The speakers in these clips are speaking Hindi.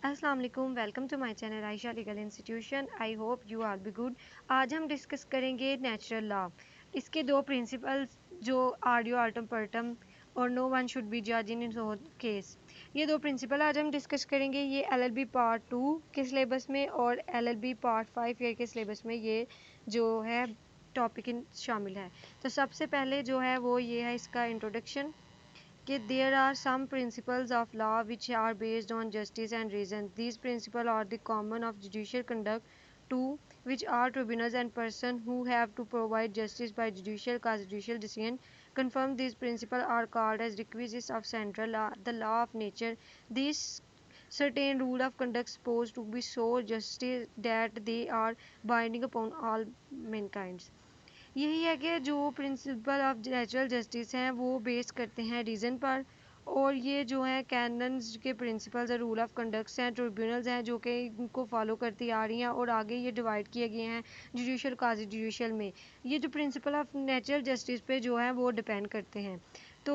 अस्सलाम वालेकुम, welcome to my channel Ayesha legal institution. I hope you are be good. आज हम डिस्कस करेंगे नेचुरल लॉ। इसके दो प्रिंसिपल्स जो आडियो आर्टम पर्टम और नो वन शुड बी जज इन हिज ओन केस, ये दो प्रिंसिपल आज हम डिस्कस करेंगे। ये एलएलबी पार्ट 2 के सिलेबस में और एलएलबी पार्ट 5 ईयर के सिलेबस में ये जो है टॉपिक शामिल है। तो सबसे पहले जो है वो ये है इसका इंट्रोडक्शन कि there are some principles of law which are based on justice and reason. These principles are the common of judicial conduct to which are tribunals and persons who have to provide justice by judicial cause judicial decision. Confirm these principles are called as requisites of central law, the law of nature. These certain rule of conduct supposed to be so justice that they are binding upon all mankind. यही है कि जो प्रिंसिपल ऑफ नेचुरल जस्टिस हैं वो बेस करते हैं रीज़न पर, और ये जो है कैनन्स के प्रिंसिपल्स और रूल ऑफ कंडक्ट्स हैं, ट्रिब्यूनल्स हैं जो कि इनको फॉलो करती आ रही हैं, और आगे ये डिवाइड किए गए हैं जुडिशल काजी जुडिशल में। ये जो प्रिंसिपल ऑफ नेचुरल जस्टिस पे जो है वो डिपेंड करते हैं। तो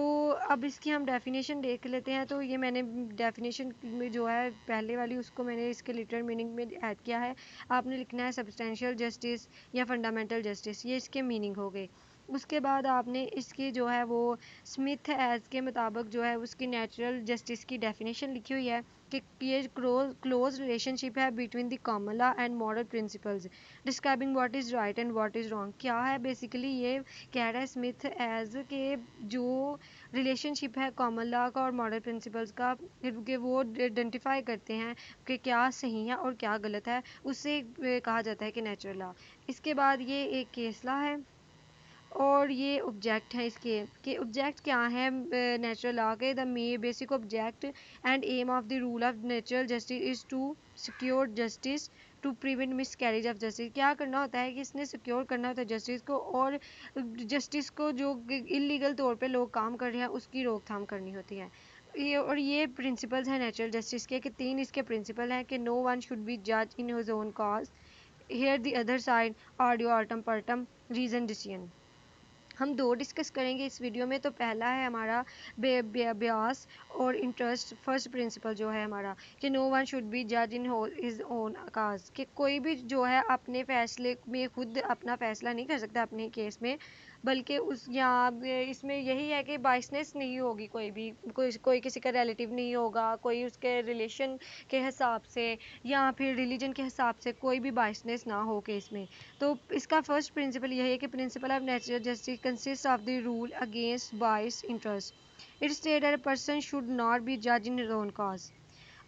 अब इसकी हम डेफिनेशन देख लेते हैं। तो ये मैंने डेफिनेशन में जो है पहले वाली उसको मैंने इसके लिटरल मीनिंग में ऐड किया है। आपने लिखना है सब्सटेंशियल जस्टिस या फंडामेंटल जस्टिस, ये इसके मीनिंग हो गए। उसके बाद आपने इसकी जो है वो स्मिथ एज के मुताबिक जो है उसकी नेचुरल जस्टिस की डेफिनेशन लिखी हुई है कि ये क्लोज रिलेशनशिप है between the common law and moral principles describing what is right and what is wrong. क्या है बेसिकली ये कह रहा है स्मिथ एज के जो रिलेशनशिप है कॉमन लॉ का और मॉरल प्रिंसिपल्स का, कि वो आइडेंटिफाई करते हैं कि क्या सही है और क्या गलत है, उससे कहा जाता है कि नेचुरल लॉ। इसके बाद ये एक केस लॉ है और ये ऑब्जेक्ट है इसके कि ऑब्जेक्ट क्या है नेचुरल लॉ के। The basic object and aim of the rule of natural justice is to secure justice to prevent miscarriage of justice. क्या करना होता है कि इसने सिक्योर करना होता है जस्टिस को, और जस्टिस को जो इलीगल तौर पे लोग काम कर रहे हैं उसकी रोकथाम करनी होती है। ये प्रिंसिपल्स हैं नेचुरल जस्टिस के कि तीन इसके प्रिंसिपल हैं कि नो वन शुड बी जज in his own cause, hear the other side ऑडियो आर्टम पर्टम रीजन डिसीजन। हम दो डिस्कस करेंगे इस वीडियो में। तो पहला है हमारा ब्यास और इंटरेस्ट। फर्स्ट प्रिंसिपल जो है हमारा कि नो वन शुड बी जज इन हिज ओन काज, कि कोई भी जो है अपने फैसले में खुद अपना फैसला नहीं कर सकता अपने केस में, बल्कि उस यहाँ इसमें यही है कि बाइसनेस नहीं होगी। कोई किसी का रिलेटिव नहीं होगा, कोई उसके रिलेशन के हिसाब से या फिर रिलीजन के हिसाब से कोई भी बाइसनेस ना हो केस में। तो इसका फर्स्ट प्रिंसिपल यही है कि principle of natural justice consist of the rule against bias interest. It state that a person should not be जज इन हिज ओन कॉज।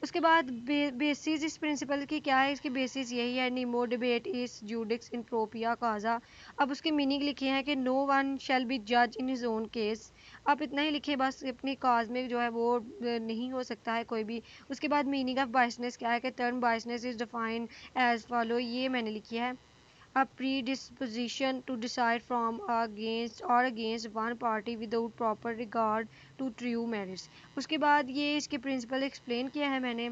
उसके बाद बेसिस इस प्रिंसिपल की क्या है, इसकी बेसिस यही है निमो डिबेट इस जूडिक्स इन प्रोपिया काजा। अब उसके मीनिंग लिखे हैं कि नो वन शैल बी जज इन हिज ओन केस। आप इतना ही लिखे बस, अपनी काज में जो है वो नहीं हो सकता है कोई भी। उसके बाद मीनिंग ऑफ बाइसनेस क्या है कि term biasness is defined as follow, ये मैंने लिखी है a predisposition to decide from against one party without proper regard to true merits। उसके बाद ये इसके प्रिंसिपल एक्सप्लेन किया है मैंने,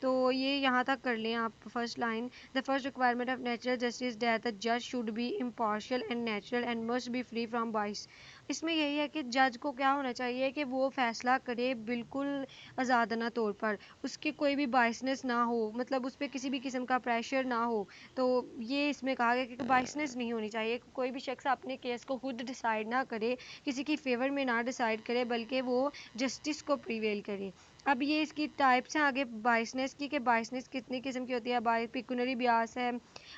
तो ये यहाँ तक कर लें आप। First line, the first requirement of natural justice that the जज should be impartial and natural and must be free from bias. इसमें यही है कि जज को क्या होना चाहिए कि वो फैसला करे बिल्कुल आज़ादाना तौर पर, उसकी कोई भी बाइसनेस ना हो, मतलब उस पर किसी भी किस्म का प्रेशर ना हो। तो ये इसमें कहा गया कि बाइसनेस नहीं होनी चाहिए, कोई भी शख्स अपने केस को खुद डिसाइड ना करे, किसी की फेवर में ना डिसाइड करे, बल्कि वो जस्टिस को प्रिवेल करे। अब ये इसकी टाइप्स हैं आगे बाइसनेस की, कि बाइसनेस कितनी किस्म की होती है। बाई पिकुनरी ब्यास है,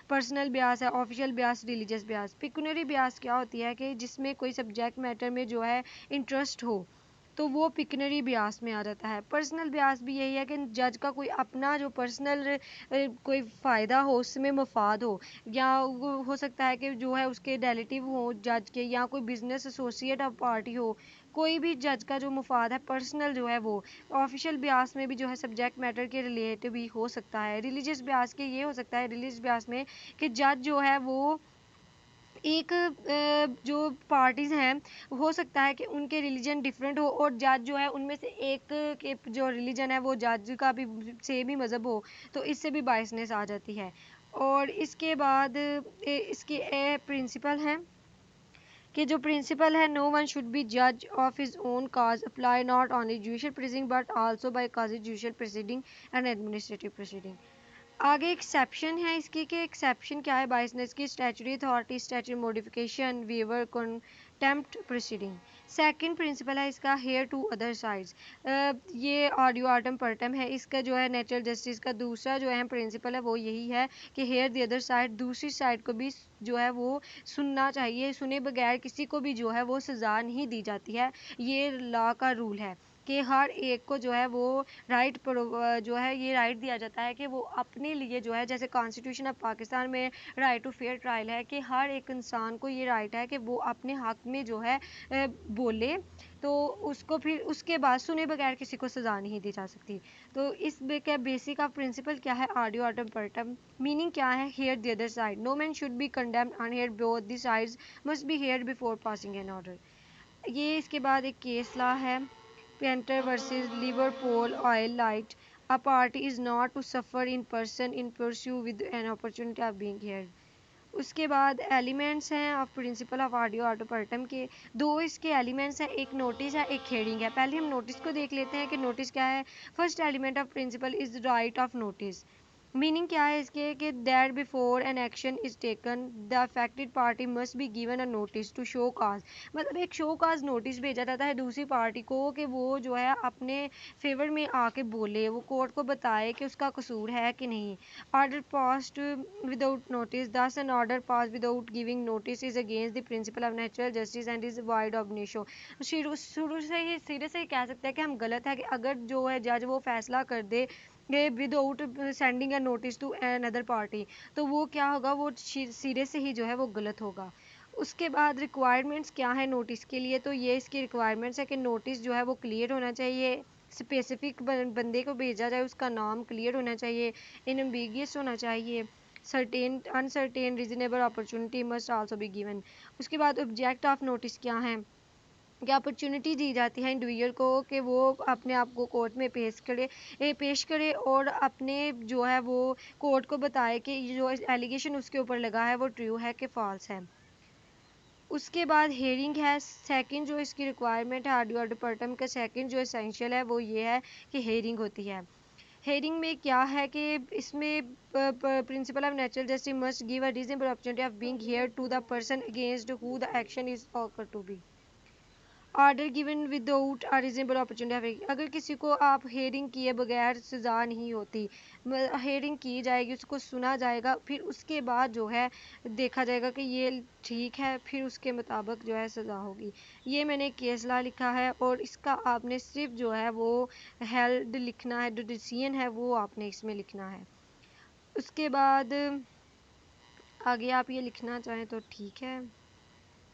पर्सनल ब्यास है, ऑफिशियल ब्यास, रिलीजियस ब्यास। पिकुनरी ब्यास क्या होती है कि जिसमें कोई सब्जेक्ट मैटर में जो है इंटरेस्ट हो, तो वो पिकनरी ब्यास में आ जाता है। पर्सनल ब्यास भी यही है कि जज का कोई अपना जो पर्सनल कोई फ़ायदा हो, उसमें मफाद हो, या वो हो सकता है कि जो है उसके रिलेटिव हो जज के, या कोई बिजनेस एसोसिएट ऑफ पार्टी हो, कोई भी जज का जो मफाद है पर्सनल जो है वो। ऑफिशियल ब्यास में भी जो है सब्जेक्ट मैटर के रिलेटेड भी हो सकता है। रिलीजियस ब्यास के ये हो सकता है रिलीजियस ब्यास में कि जज जो है वो एक जो पार्टीज़ हैं हो सकता है कि उनके रिलीजन डिफरेंट हो, और जज जो है उनमें से एक के जो रिलीजन है वो जज का भी सेम ही मज़हब हो, तो इससे भी बाइसनेस आ जाती है। और इसके बाद इसके प्रिंसिपल हैं कि जो प्रिंसिपल है नो वन शुड बी जज of his own cause apply not only judicial proceeding but also by quasi judicial proceeding and administrative proceeding. आगे एक्सेप्शन है इसकी कि एक्सेप्शन क्या है, बाइसनेस की statutory authority, statutory modification, waiver, contempt proceeding. Second principle है इसका हेयर टू अदर साइड्स। ये ऑडियो आर्टम पर्टम है, इसका जो है नेचुरल जस्टिस का दूसरा जो अहम प्रिंसिपल है वो यही है कि हेयर द अदर साइड, दूसरी साइड को भी जो है वो सुनना चाहिए, सुने बगैर किसी को भी जो है वो सज़ा नहीं दी जाती है। ये लॉ का रूल है कि हर एक को जो है वो राइट जो है ये राइट दिया जाता है कि वो अपने लिए जो है, जैसे कॉन्स्टिट्यूशन ऑफ पाकिस्तान में राइट टू फेयर ट्रायल है कि हर एक इंसान को ये राइट है कि वो अपने हक में जो है बोले, तो उसको फिर उसके बाद सुने बगैर किसी को सज़ा नहीं दी जा सकती। तो इस का बेसिक ऑफ प्रिंसिपल क्या है, ऑडियो आर्टम पर्टम। मीनिंग क्या है, hear the other side, no man should be condemned unheard, both the sides must be heard before passing an order. ये इसके बाद एक केस लॉ है, Painter versus Liverpool oil light. A party is not to suffer in person in pursue with an opportunity of being heard. उसके बाद एलिमेंट्स हैं ऑफ प्रिंसिपल ऑफ ऑडियो ऑटोपर्टम के, दो इसके एलिमेंट्स हैं, एक नोटिस है एक हेयरिंग है। पहले हम नोटिस को देख लेते हैं कि नोटिस क्या है। First element of principle is right of notice. Meaning क्या है इसके कि that before an action is taken the affected party must be given a notice to show cause. मतलब एक शो काज नोटिस भेजा जाता है दूसरी पार्टी को कि वो जो है अपने फेवर में आके बोले, वो कोर्ट को बताए कि उसका कसूर है कि नहीं। Order passed without notice, thus an order pass without giving notice is against the principle of natural justice and is void of नेशो। शुरू शुरू से ही सीधे से ही कह सकते हैं कि हम गलत है कि अगर जो है जज वो फैसला कर दे without sending a notice to an other party, तो वो क्या होगा, वो सिरे से ही जो है वो गलत होगा। उसके बाद रिक्वायरमेंट्स क्या है नोटिस के लिए, तो ये इसकी रिक्वायरमेंट्स है कि नोटिस जो है वो क्लियर होना चाहिए, स्पेसिफिक बंदे को भेजा जाए उसका नाम क्लियर होना चाहिए, इनएम्बिगियस होना चाहिए, certain uncertain reasonable opportunity must also be given. उसके बाद ऑब्जेक्ट ऑफ नोटिस क्या है, कि अपॉर्चुनिटी दी जाती है इंडिविजुअल को कि वो अपने आप को कोर्ट में पेश करे और अपने जो है वो कोर्ट को बताए कि जो एलिगेशन उसके ऊपर लगा है वो ट्रू है कि फॉल्स है। उसके बाद हेयरिंग है, सेकंड जो इसकी रिक्वायरमेंट है ऑडियो ऑडिपर्टम का, सेकंड जो एसेंशियल है वो ये है कि हेयरिंग होती है। हेयरिंग में क्या है कि इसमें principle of natural justice must give a reasonable opportunity of being heard to the person against who the action is occur to be. Order given without a reasonable opportunity, अगर किसी को आप हेयरिंग किए बगैर सज़ा नहीं होती, हेयरिंग की जाएगी, उसको सुना जाएगा, फिर उसके बाद जो है देखा जाएगा कि ये ठीक है, फिर उसके मुताबिक जो है सज़ा होगी। ये मैंने केस लॉ लिखा है और इसका आपने सिर्फ जो है वो हेल्ड लिखना है, जो डिसीजन है वो आपने इसमें लिखना है। उसके बाद आगे आप ये लिखना चाहें तो ठीक है,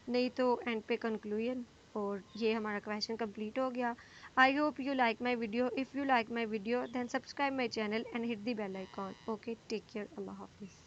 नहीं तो एंड पे कंक्लूजन, और ये हमारा क्वेश्चन कंप्लीट हो गया। I hope you like my video, if you like my video then subscribe my channel and hit the bell icon. Okay, take care, अल्लाह हाफिज़।